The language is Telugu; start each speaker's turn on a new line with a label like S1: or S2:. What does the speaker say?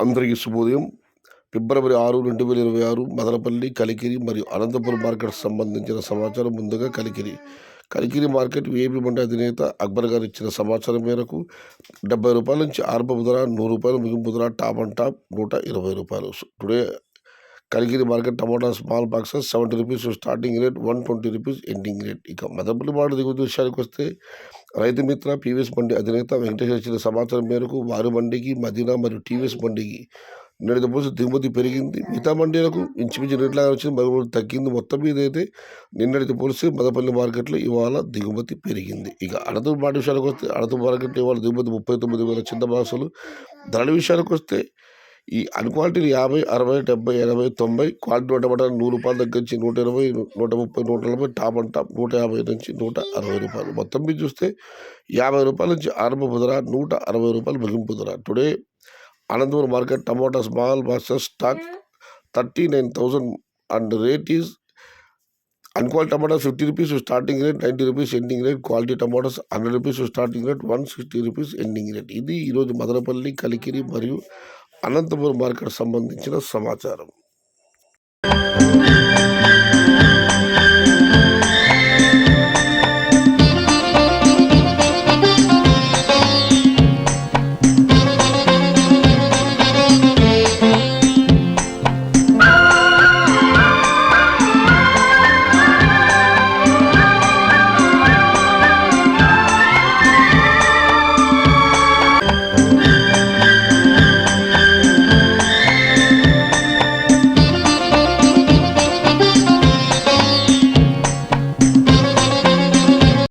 S1: అందరికీ శుభోదయం. ఫిబ్రవరి 6, 2026 మదనపల్లి, కలికిరి మరియు అనంతపురం మార్కెట్ సంబంధించిన సమాచారం. ముందుగా కలికిరి మార్కెట్ విఐపి మండి అధినేత అక్బర్ గారు ఇచ్చిన సమాచారం మేరకు ₹70 నుంచి ఆరంభ ధర ₹100, ముగింపు ధర top and top ₹120. Today Kalikiri market tomato small boxes ₹70 starting rate, ₹120 ending rate. ఇక మదనపల్లి మార్కెట్ దిగుమతి విషయానికి వస్తే రైతు మిత్ర పీవీఎస్ మండి అధినేత వెంకటేశ్వర ఇచ్చిన సమాచారం మేరకు వారి మండికి, మదీనా మరియు టీవీఎస్ మండికి నిన్నటితో పోలిస్తే దిగుమతి పెరిగింది. మిగతా మండీలకు ఇంచుమించు రేట్లాగా వచ్చింది, మరి తగ్గింది. మొత్తం మీద అయితే నిన్నటితో పోలిస్తే మదనపల్లి మార్కెట్లో ఇవాళ దిగుమతి పెరిగింది. ఇక అనంతపురం మార్కెట్ విషయానికి వస్తే అనంతపురం మార్కెట్లో ఇవాళ దిగుమతి 39,000 చిన్న బాక్సులు. ధరల విషయానికి వస్తే ఈ అన్క్వాలిటీలు 50, 60, 70, 80, 90, క్వాలిటీ టమాటా ₹100 దగ్గర నుంచి ₹120, ₹130, ₹140, టాప్ అండ్ టాప్ ₹150 నుంచి ₹160. మొత్తం మీద చూస్తే ₹50 నుంచి ఆరంభ ధర, ₹160 ముగింపు ధర. Today Anantapuram market tomato small boxes stock 39,000 and rate is unquality tomatoes ₹50 starting rate, ₹90 ending rate. Quality tomatoes ₹100 starting rate, ₹160 ending rate. ఇది ఈరోజు మదనపల్లి, కలికిరి మరియు అనంతపురం మార్కెట్ సంబంధించిన సమాచారం.